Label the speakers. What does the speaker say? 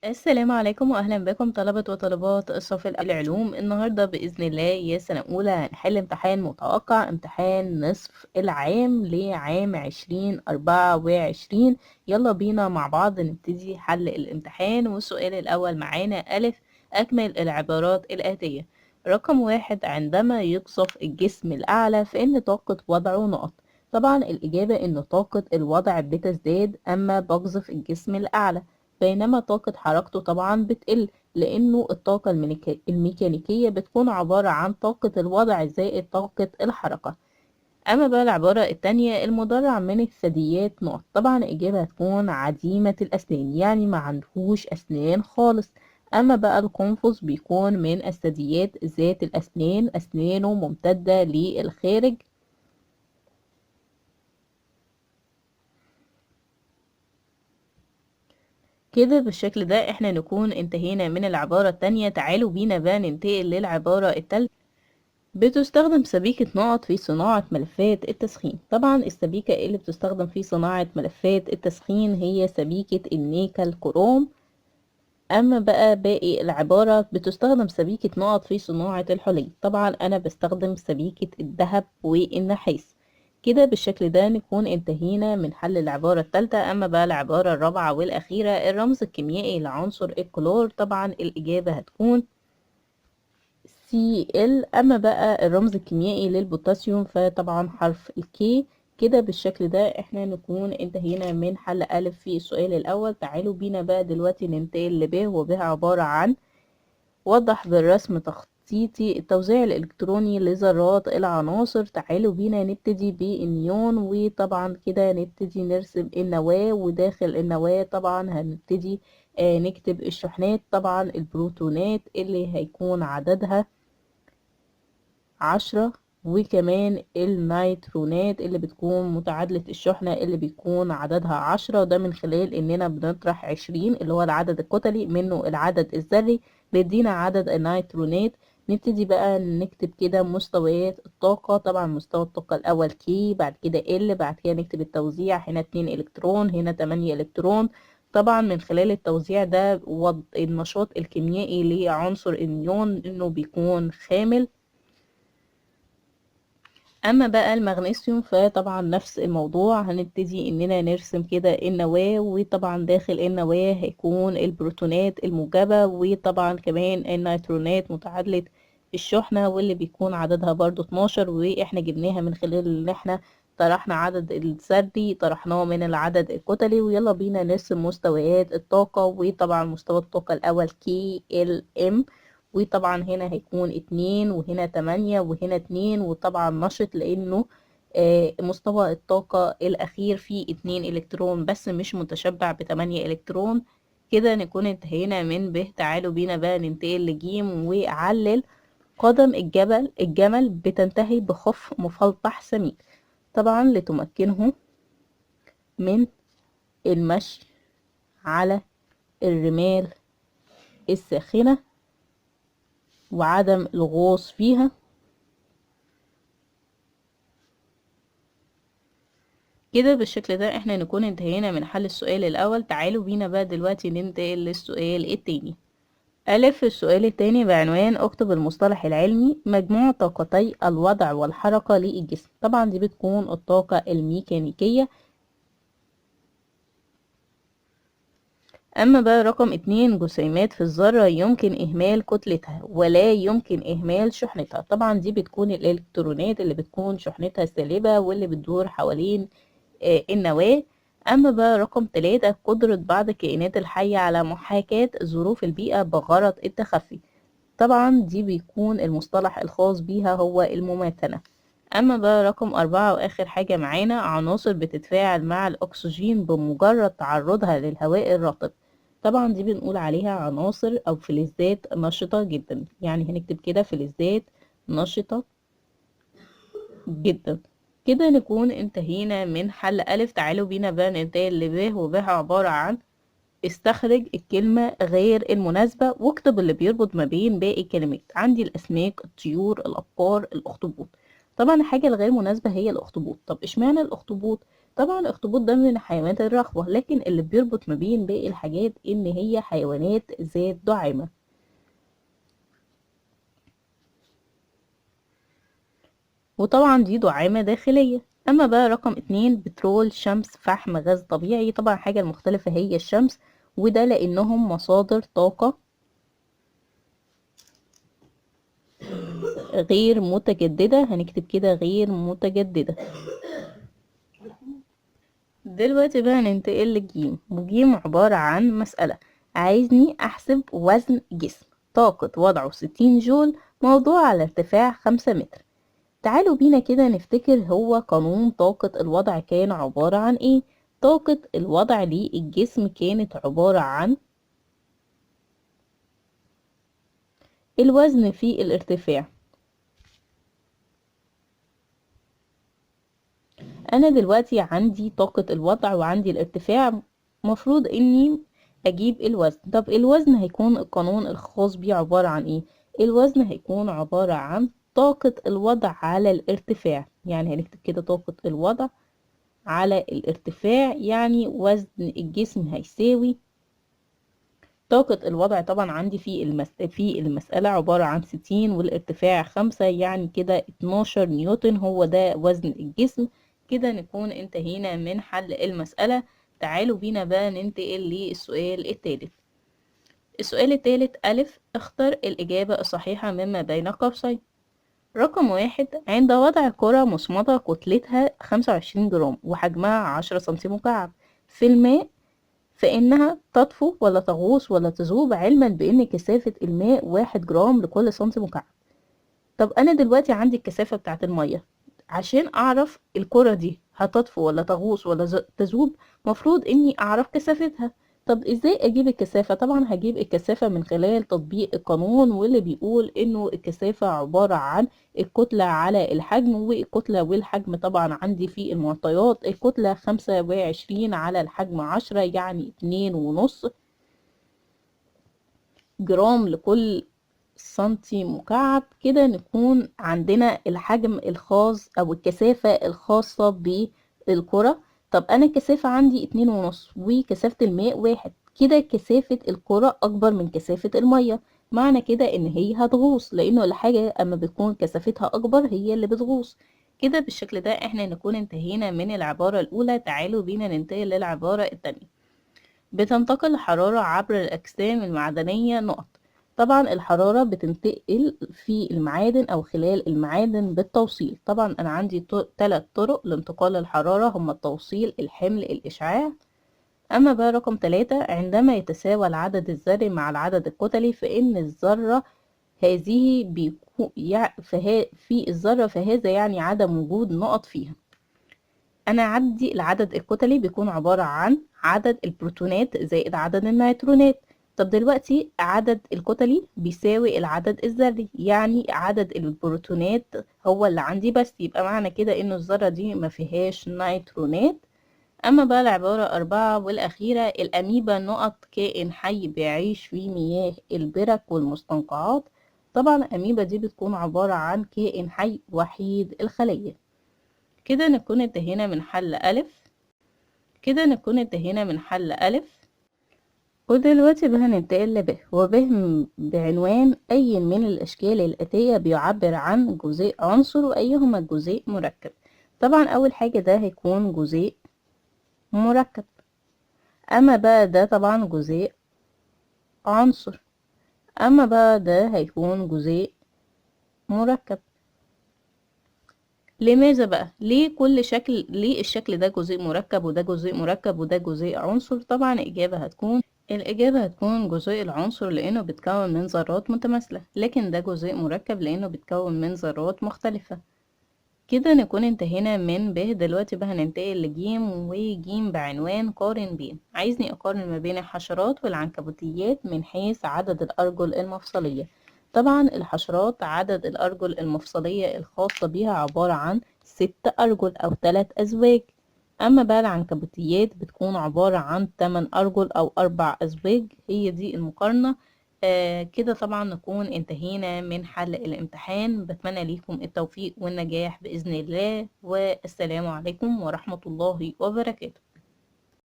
Speaker 1: السلام عليكم وأهلا بكم طلبة وطالبات الصف الأول العلوم. النهاردة بإذن الله يا سنة أولى هنحل امتحان متوقع، امتحان نصف العام لعام 2024. يلا بينا مع بعض نبتدي حل الامتحان. والسؤال الأول معانا ألف، أكمل العبارات الآتية. رقم واحد، عندما يقصف الجسم الأعلى فإن طاقة وضعه نقط. طبعا الإجابة إن طاقة الوضع بتزداد أما بقذف الجسم الأعلى، بينما طاقة حركته طبعا بتقل، لأنه الطاقة الميكانيكية بتكون عبارة عن طاقة الوضع زائد طاقة الحركة. أما بقى العبارة التانية، المدرع من الثدييات نقط. طبعا الإجابة هتكون عديمة الأسنان، يعني ما عندهوش أسنان خالص. أما بقى القنفذ بيكون من الثدييات ذات الأسنان، أسنانه ممتدة للخارج. كده بالشكل ده احنا نكون انتهينا من العبارة التانية. تعالوا بينا بقى ننتقل للعبارة التالتة. بتستخدم سبيكة نقط في صناعة ملفات التسخين. طبعا السبيكة اللي بتستخدم في صناعة ملفات التسخين هي سبيكة النيكل كروم. أما بقى باقي العبارة، بتستخدم سبيكة نقط في صناعة الحلي. طبعا أنا بستخدم سبيكة الذهب والنحاس. كده بالشكل ده نكون انتهينا من حل العبارة الثالثة. أما بقى العبارة الرابعة والأخيرة، الرمز الكيميائي لعنصر الكلور. طبعا الإجابة هتكون Cl. أما بقى الرمز الكيميائي للبوتاسيوم فطبعا حرف الكي. كده بالشكل ده احنا نكون انتهينا من حل ألف في السؤال الأول. تعالوا بينا بقى دلوقتي ننتقل لب، وب عبارة عن وضح بالرسم تخطيطي التوزيع الإلكتروني لذرات العناصر. تعالوا بينا نبتدي بالنيون، وطبعا كده نبتدي نرسم النواة، وداخل النواة طبعا هنبتدي نكتب الشحنات. طبعا البروتونات اللي هيكون عددها 10، وكمان النيترونات اللي بتكون متعادلة الشحنة اللي بيكون عددها 10. ده من خلال اننا بنطرح 20 اللي هو العدد الكتلي منه العدد الذري، بيدينا عدد النيترونات. نبتدي بقى نكتب كده مستويات الطاقة. طبعا مستوى الطاقة الأول كي، بعد كده ال، بعد كده نكتب التوزيع. هنا 2 إلكترون، هنا 8 إلكترون. طبعا من خلال التوزيع ده النشاط الكيميائي لعنصر النيون انه بيكون خامل. اما بقى المغنيسيوم فطبعا نفس الموضوع، هنبتدي اننا نرسم كده النواة، وطبعا داخل النواة هيكون البروتونات الموجبة، وطبعا كمان النيترونات متعادلة الشحنة واللي بيكون عددها برضو 12. واحنا جبناها من خلال ان احنا طرحنا عدد الذري طرحناه من العدد الكتلي. ويلا بينا نرسم مستويات الطاقة. وطبعا مستوى الطاقة الأول كي ال ام، وطبعا هنا هيكون 2، وهنا 8، وهنا 2، وطبعا نشط لأنه مستوى الطاقة الأخير فيه 2 إلكترون بس مش متشبع ب8 إلكترون. كده نكون انتهينا من ب. تعالوا بينا بقى ننتقل لجيم وعلل. قدم الجمل بتنتهي بخف مفلطح سميك. طبعا لتمكنه من المشي على الرمال الساخنة وعدم الغوص فيها. كده بالشكل ده احنا نكون انتهينا من حل السؤال الأول. تعالوا بينا بقى دلوقتي ننتقل للسؤال التاني. ألف، السؤال التاني بعنوان اكتب المصطلح العلمي مجموع طاقتي الوضع والحركة للجسم. طبعا دي بتكون الطاقة الميكانيكية. أما بقى رقم 2، جسيمات في الذرة يمكن إهمال كتلتها ولا يمكن إهمال شحنتها. طبعا دي بتكون الإلكترونات اللي بتكون شحنتها سالبة واللي بتدور حوالين النواة. أما بقى رقم 3، قدرة بعض الكائنات الحية على محاكاة ظروف البيئة بغرض التخفي. طبعا دي بيكون المصطلح الخاص بيها هو المماثلة. أما بقى رقم 4 وآخر حاجة معانا، عناصر بتتفاعل مع الأكسجين بمجرد تعرضها للهواء الرطب. طبعا دي بنقول عليها عناصر أو فلزات نشطة جدا. يعني هنكتب كده فلزات نشطة جدا. كده نكون انتهينا من حل ألف. تعالوا بينا بقى ننتقل لب، وب عبارة عن استخرج الكلمة غير المناسبة واكتب اللي بيربط ما بين باقي الكلمات. عندي الأسماك، الطيور، الأبقار، الأخطبوط. طبعا الحاجة الغير مناسبة هي الأخطبوط. طب اشمعنى الأخطبوط؟ طبعا الاخطبوط ده من الحيوانات الرخوة، لكن اللي بيربط ما بين باقي الحاجات ان هي حيوانات ذات دعامة. وطبعا دي دعامة داخلية. اما بقى رقم 2، بترول، شمس، فحم، غاز طبيعي. طبعا حاجة المختلفة هي الشمس، وده لانهم مصادر طاقة غير متجددة. هنكتب كده غير متجددة. دلوقتي بقى ننتقل للجيم، وجيم عبارة عن مسألة عايزني أحسب وزن جسم طاقة وضعه 60 جول موضوع على ارتفاع 5 متر. تعالوا بينا كده نفتكر هو قانون طاقة الوضع كان عبارة عن ايه. طاقة الوضع للجسم كانت عبارة عن الوزن في الارتفاع. انا دلوقتي عندي طاقة الوضع وعندي الارتفاع، مفروض اني اجيب الوزن. طب الوزن هيكون القانون الخاص بيه عبارة عن ايه؟ الوزن هيكون عبارة عن طاقة الوضع على الارتفاع. يعني هنكتب كده طاقة الوضع على الارتفاع، يعني وزن الجسم هيساوي طاقة الوضع. طبعا عندي في المسألة عبارة عن 60 والارتفاع 5، يعني كده 12 نيوتن هو ده وزن الجسم. كده نكون انتهينا من حل المسألة. تعالوا بينا بقى ننتقل للسؤال الثالث. السؤال الثالث: ألف، اختر الإجابة الصحيحة مما بين قوسين. رقم 1، عند وضع كرة مصمتة كتلتها 25 جرام وحجمها 10 سنتي مكعب في الماء، فإنها تطفو ولا تغوص ولا تذوب، علما بأن كثافة الماء 1 جرام لكل سنتي مكعب. طب أنا دلوقتي عندي الكثافة بتاعت المية. عشان أعرف الكرة دي هتطفو ولا تغوص ولا تذوب، مفروض إني أعرف كثافتها. طب إزاي أجيب الكثافة؟ طبعا هجيب الكثافة من خلال تطبيق القانون، واللي بيقول إنه الكثافة عبارة عن الكتلة على الحجم. والكتلة والحجم طبعا عندي في المعطيات، الكتلة 25 على الحجم 10، يعني 2.5 جرام لكل سنتي مكعب. كده نكون عندنا الحجم الخاص او الكثافة الخاصة بالكرة. طب انا الكثافة عندي 2.5 وكثافة الماء 1، كده كثافة الكرة اكبر من كثافة المية. معنى كده ان هي هتغوص، لانه الحاجة اما بتكون كثافتها اكبر هي اللي بتغوص. كده بالشكل ده احنا نكون انتهينا من العبارة الاولى. تعالوا بينا ننتقل للعبارة التانية. بتنتقل الحرارة عبر الأجسام المعدنية نقط. طبعا الحرارة بتنتقل في المعادن أو خلال المعادن بالتوصيل. طبعا أنا عندي 3 طرق لانتقال الحرارة، هما التوصيل، الحمل، الإشعاع. أما بقى رقم 3، عندما يتساوى العدد الذري مع العدد الكتلي، فإن الذرة هذه بيكون في الذرة فهذا يعني عدم وجود نقط فيها. انا عندي العدد الكتلي بيكون عبارة عن عدد البروتونات زائد عدد النيوترونات. طب دلوقتي عدد الكتلي بيساوي العدد الذري، يعني عدد البروتونات هو اللي عندي بس، يبقى معنى كده انه الذرة دي ما فيهاش نيوترونات. اما بقى العبارة 4 والاخيرة: الاميبا نقط كائن حي بيعيش في مياه البرك والمستنقعات. طبعا الاميبا دي بتكون عبارة عن كائن حي وحيد الخلية. كده نكون انتهينا من حل ألف. كده نكون انتهينا من حل ألف. ودلوقتي بقى هننتقل لب، وب بعنوان أي من الأشكال الآتية بيعبر عن جزيء عنصر وأيهما جزيء مركب. طبعا أول حاجة ده هيكون جزيء مركب. أما بقى ده طبعا جزيء عنصر. أما بقى ده هيكون جزيء مركب. لماذا بقى؟ ليه الشكل ده جزيء مركب وده جزيء مركب وده جزيء عنصر؟ طبعا الإجابة هتكون جزيء العنصر لأنه بيتكون من ذرات متماثلة، لكن ده جزيء مركب لأنه بيتكون من ذرات مختلفة. كده نكون انتهينا من ب. دلوقتي بقى هننتقل لجيم، وجيم بعنوان قارن بين. عايزني أقارن ما بين الحشرات والعنكبوتيات من حيث عدد الأرجل المفصلية. طبعا الحشرات عدد الأرجل المفصلية الخاصة بها عبارة عن 6 أرجل أو 3 أزواج. أما بقى العنكبوتيات بتكون عبارة عن 8 أرجل أو 4 أزواج. هي دي المقارنة كده طبعا نكون انتهينا من حل الامتحان. بتمنى ليكم التوفيق والنجاح بإذن الله، والسلام عليكم ورحمة الله وبركاته.